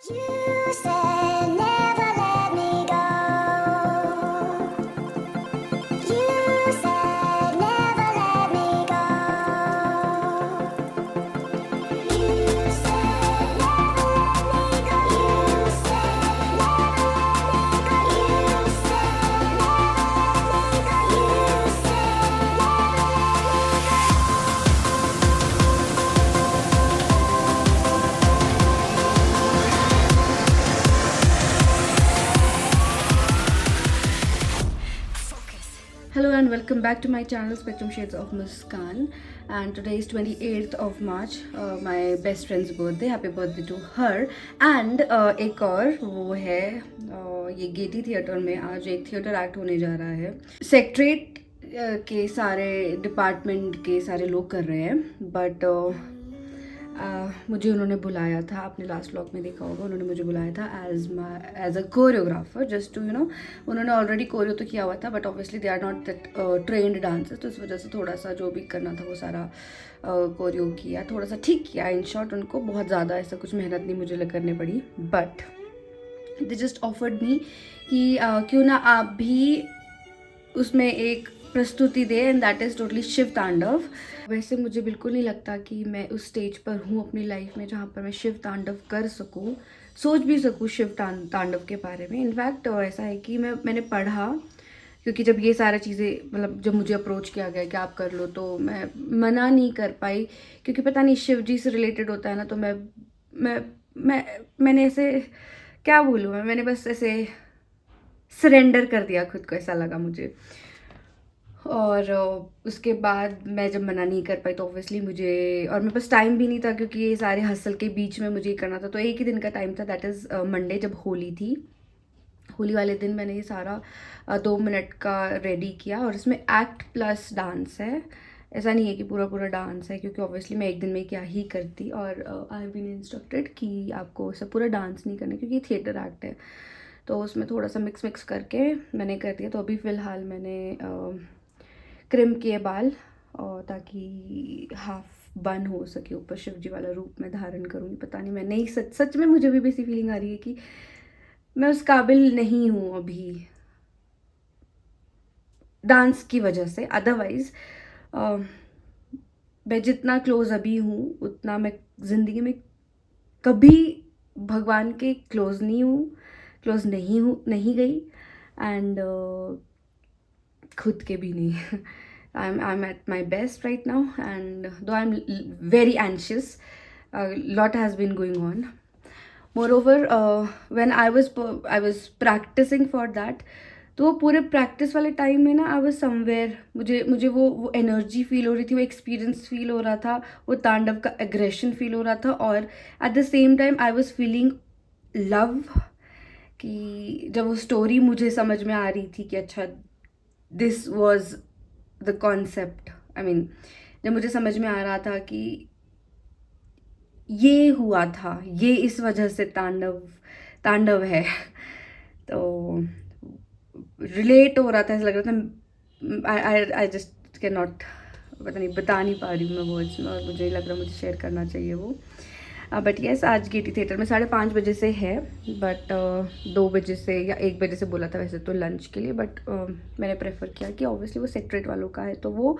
You said never let me go. You said never let me go. You said never let me go. You said never let me go. You said never let me go. You said Hello and welcome back to my channel Spectrum Shades of Muskan, and today is 28th of March, my best friend's birthday. Happy birthday to her. And एक और वो है ये Getty theatre में आज एक theatre act होने जा रहा है. सेक्रेट के सारे डिपार्टमेंट के सारे लोग कर रहे हैं, बट मुझे उन्होंने बुलाया था. आपने लास्ट व्लॉग में देखा होगा, उन्होंने मुझे बुलाया था as a choreographer, just to उन्होंने ऑलरेडी कोरियो तो किया हुआ था, but obviously they are not that trained dancers, तो इस वजह से थोड़ा सा जो भी करना था वो सारा कोरियो किया, थोड़ा सा ठीक किया. इन शॉर्ट उनको बहुत ज़्यादा ऐसा कुछ मेहनत नहीं मुझे करनी पड़ी, but they just offered me कि क्यों ना आप भी उसमें एक प्रस्तुति दे, and that is totally Shiv Tandav. वैसे मुझे बिल्कुल नहीं लगता कि मैं उस स्टेज पर हूँ अपनी लाइफ में जहाँ पर मैं शिव तांडव कर सकूँ, सोच भी सकूँ शिव तांडव के बारे में. इनफैक्ट ऐसा है कि मैंने पढ़ा, क्योंकि जब ये सारा चीज़ें मतलब जब मुझे अप्रोच किया गया कि आप कर लो, तो मैं मना नहीं कर पाई, क्योंकि पता नहीं शिव जी से रिलेटेड होता है ना, तो मैंने ऐसे क्या बोलूँ, मैंने बस ऐसे सरेंडर कर दिया खुद को, ऐसा लगा मुझे. और उसके बाद मैं जब मना नहीं कर पाई तो ऑब्वियसली मुझे, और मेरे पास टाइम भी नहीं था क्योंकि ये सारे हसल के बीच में मुझे ये करना था, तो एक ही दिन का टाइम था, दैट इज़ मंडे, जब होली थी. होली वाले दिन मैंने ये सारा 2 मिनट का रेडी किया, और इसमें एक्ट प्लस डांस है. ऐसा नहीं है कि पूरा पूरा डांस है, क्योंकि ऑब्वियसली मैं एक दिन में क्या ही करती, और आई हैव बीन इंस्ट्रक्टेड कि आपको ऐसा पूरा डांस नहीं करना, क्योंकि थिएटर एक्ट है, तो उसमें थोड़ा सा मिक्स करके मैंने कर दिया. तो अभी फ़िलहाल मैंने क्रिम किए बाल, और ताकि हाफ बन हो सके, ऊपर शिव जी वाला रूप में धारण करूँगी. पता नहीं, मैं नहीं, सच में मुझे भी ऐसी फीलिंग आ रही है कि मैं उस काबिल नहीं हूँ अभी डांस की वजह से. अदरवाइज़ मैं जितना क्लोज़ अभी हूँ उतना मैं ज़िंदगी में कभी भगवान के क्लोज़ नहीं हूँ, नहीं गई. एंड खुद के भी नहीं. I'm at my best right now, and though I'm very anxious, a lot has been going on. Moreover, when I was practicing for that, तो वो पूरे प्रैक्टिस वाले टाइम में ना आई वाज समवेयर, मुझे वो एनर्जी फील हो रही थी, वो एक्सपीरियंस फील हो रहा था, वो तांडव का एग्रेशन फील हो रहा था, और at the same time I was feeling love. कि जब वो स्टोरी मुझे समझ में आ रही थी कि अच्छा this was the concept, I mean जब मुझे समझ में आ रहा था कि ये हुआ था, ये इस वजह से तांडव है, तो रिलेट हो रहा था, ऐसा लग रहा था. आई जस्ट कैन नॉट, पता नहीं, बता नहीं पा रही हूँ मैं वर्ड्स में, और मुझे लग रहा मुझे शेयर करना चाहिए वो. बट येस, आज गेटी थिएटर में 5:30 बजे से है, बट 2 बजे से या 1 बजे से बोला था वैसे तो लंच के लिए, बट मैंने प्रेफर किया कि ऑब्वियसली वो सेक्रेट वालों का है, तो वो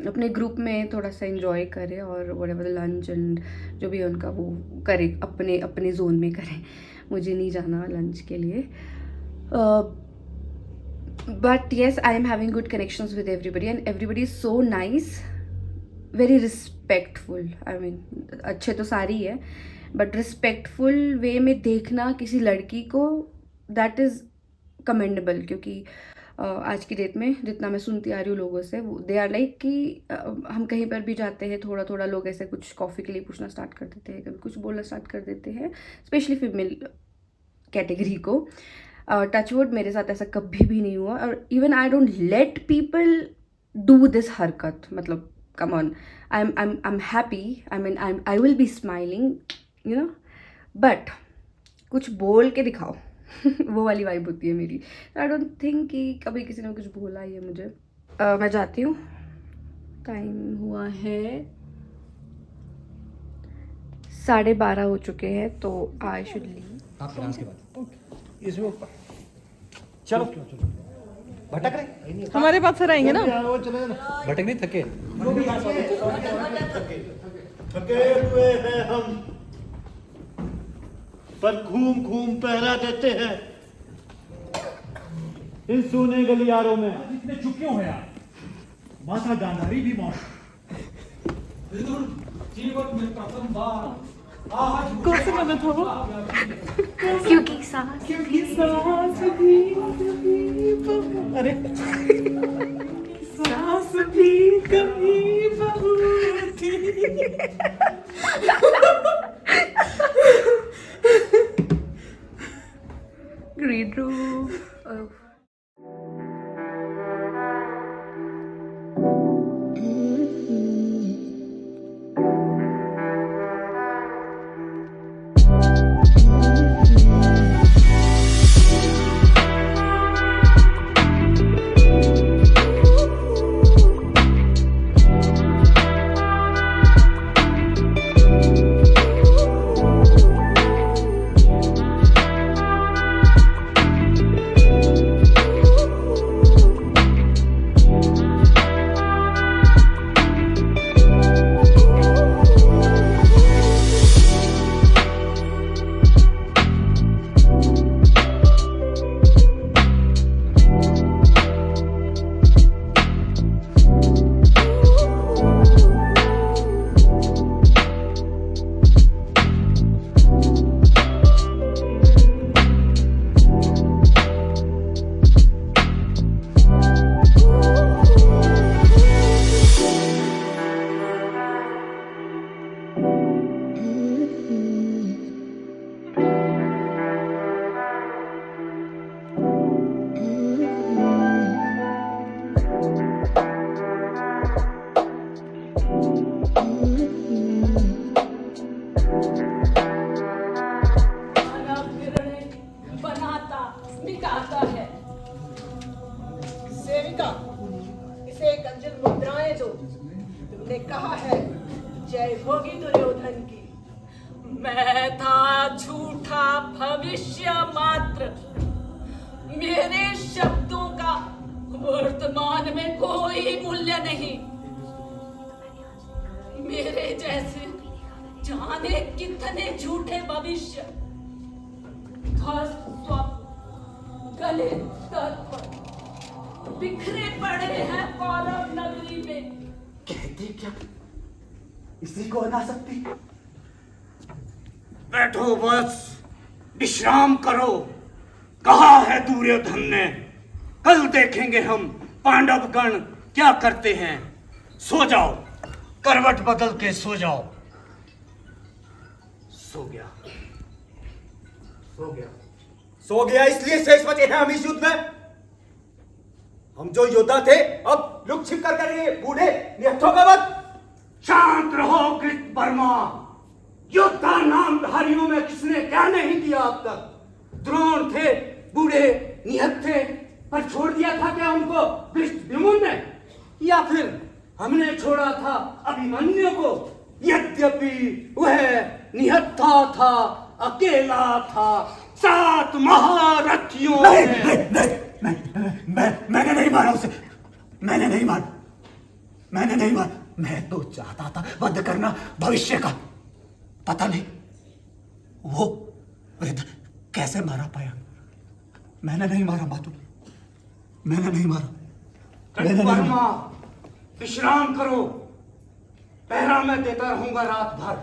अपने ग्रुप में थोड़ा सा इन्जॉय करे, और व्हाटएवर लंच एंड जो भी उनका वो करे, अपने अपने जोन में करें. मुझे नहीं जाना लंच के लिए. But yes, I am having good connections with everybody, and everybody is so nice, very respectful. I mean अच्छे तो सारी है, बट रिस्पेक्टफुल वे में देखना किसी लड़की को, दैट इज़ कमेंडेबल. क्योंकि आज की डेट में जितना मैं सुनती आ रही हूँ लोगों से, दे आर लाइक कि हम कहीं पर भी जाते हैं, थोड़ा थोड़ा लोग ऐसे कुछ कॉफ़ी के लिए पूछना स्टार्ट कर देते हैं, कभी कुछ बोलना स्टार्ट कर देते हैं, स्पेशली फीमेल कैटेगरी को. टचवुड मेरे साथ ऐसा कभी भी नहीं हुआ, और even I don't let people do this हरकत. मतलब come on, I'm happy, I mean I will be smiling, but कुछ बोल के दिखाओ. वो वाली वाइब होती है मेरी. आई डोंट थिंक कि कभी किसी ने कुछ बोला ही है मुझे. मैं जाती हूँ, टाइम हुआ है 12:30 हो चुके हैं, तो आई शुड लीव। आपके डांस के बाद इसमें ऊपर चलो भटक रहे हमारे पास सर आएंगे ना। भटक नहीं थके थके हुए हैं हम, पर घूम घूम पहरा देते हैं इन सूने गलियारों में। इतने चुप क्यों है यार? माता गांधारी भी मौत। जीवन में प्रथम बार आज कौन सा गाना था वो? क्योंकि सांस क्योंकि सांस भी कभी अरे सांस भी कभी बहू थी। Green room. बनाता मिटाता है। सेविका, इसे कंजल मुद्राएं जो तुमने कहा है, जय होगी दुर्योधन की। मैं था झूठा भविष्य मात्र, मेरे शब्दों का वर्तमान में कोई मूल्य नहीं। मेरे जैसे जाने कितने झूठे भविष्य गले तत्व बिखरे पड़े हैं कौरव नगरी में। कहती क्या इसी को हरा सकती? बैठो बस, विश्राम करो। कहा है दुर्योधन ने, कल देखेंगे हम पांडव गण क्या करते हैं। सो जाओ, करवट बदल के सो जाओ। सो गया, सो गया, सो गया इसलिए शेष बचे हैं हम इस युद्ध में। हम जो योद्धा थे अब लुक छिप कर करेंगे बूढ़े निहत्थों का वध। शांत रहो कृत वर्मा। योद्धा नामधारियों में किसने क्या नहीं किया अब तक? द्रोण थे बूढ़े निहत्थे, पर छोड़ दिया था क्या उनको धृष्टद्युम्न ने? या फिर हमने छोड़ा था अभिमन्यु को? यद्यपि वह निहत्था था, अकेला था, 7 महारथियों मैंने नहीं मारा उसे। मैंने नहीं मारा। मैं तो चाहता था वध करना भविष्य का। पता नहीं वो वृद्ध कैसे मारा पाया। मैंने नहीं मारा बातू, मैंने नहीं मारा। वर्मा, विश्राम करो। पहरा मैं देता रहूंगा रात भर।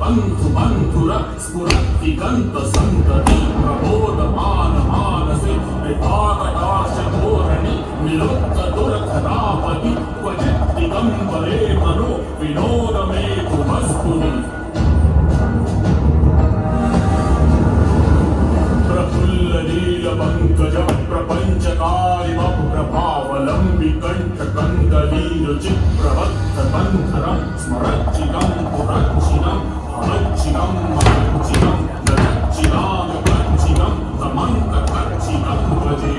बंधु बंधुर स्फुरत्तिगन्त सन्तति प्रबोधमान मानसे विभागदाश धोरणि विलुप्त दुरखरापति क्वचित् दिगम्बरे मनो विनोदमे कुमस्तुनि प्रफुल्लनीलपङ्कज प्रपञ्चकारिमप्रभावलम्बि कण्ठकन्दलीलचिप्रबद्धकन्धरं स्मरच्चिदं पुरच्चिदं हरच्चिदं महच्चिदं लरच्चिदानुगच्चिदं तमन्तकच्चिदं भजे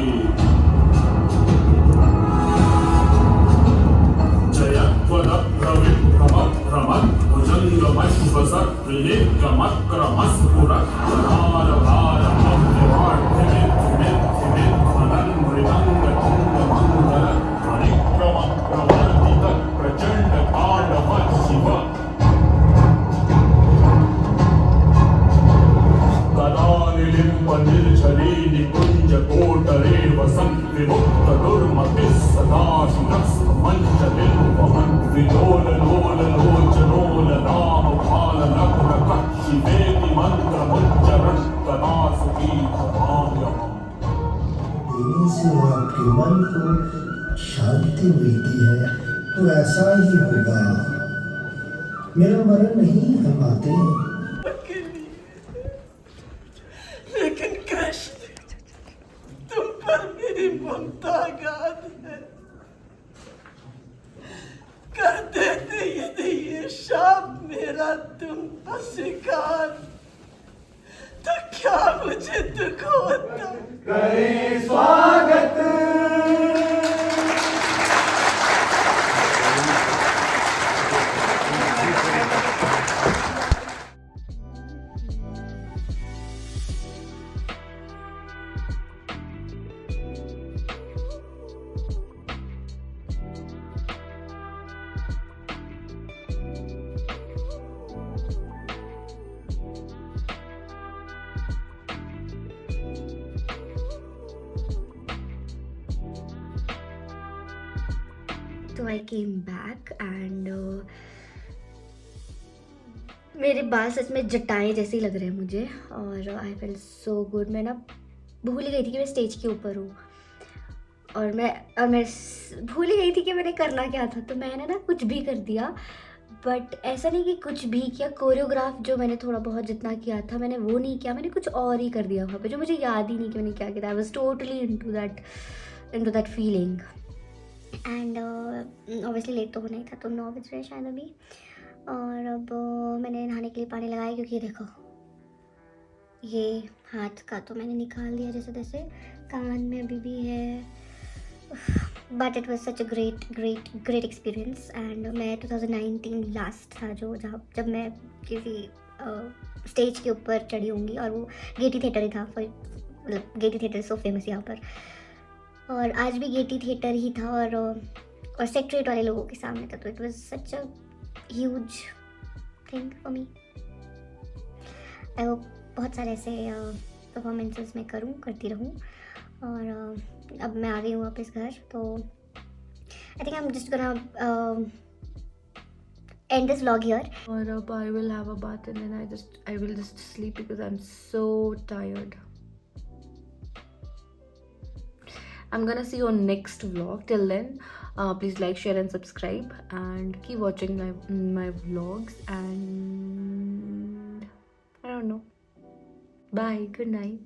देने से आपके मन को शांति मिलती है तो ऐसा ही होगा। मेरा मरण नहीं है माते, लेकिन कृष्ण तुम पर मेरी ममता आगाध है। कर देते यदि ये शाप मेरा तुम अस्वीकार तो क्या मुझे दुख होता। करें स्वागत तो आई केम बैक एंड मेरे बाल सच में जटाएं जैसे लग रहे हैं मुझे और आई फील सो गुड। मैं ना भूल ही गई थी कि मैं स्टेज के ऊपर हूँ और मैं भूल ही गई थी कि मैंने करना क्या था। तो मैंने ना कुछ भी कर दिया, बट ऐसा नहीं कि कुछ भी किया। कोरियोग्राफ जो मैंने थोड़ा बहुत जितना किया था मैंने वो नहीं किया, मैंने कुछ और ही कर दिया वहाँ पे जो मुझे याद ही नहीं कि मैंने क्या किया था। I was totally into that feeling and obviously late तो होना ही था, तो 9 बज रहे शायद अभी। और अब मैंने नहाने के लिए पानी लगाया क्योंकि देखो ये हाथ का तो मैंने निकाल दिया जैसे तैसे, कान में अभी भी है, but it was such a great experience. And मैं 2019 लास्ट था जब मैं किसी स्टेज के ऊपर चढ़ी होंगी और वो गेटी थिएटर ही था, मतलब गेटी थिएटर सो फेमस यहाँ पर, और आज भी गेटी थिएटर ही था और सेक्रेटरीट वाले लोगों के सामने था। तो it was such a huge thing for me. I hope बहुत सारे ऐसे परफॉर्मेंसेस मैं करती रहूँ। और अब मैं आ गई हूँ वापस घर, तो I think I am just gonna end this vlog here. और अब I will have a bath and then I will just sleep because I'm so tired. I'm gonna see you on next vlog. Till then, please like, share and subscribe and keep watching my vlogs, and I don't know. Bye, good night.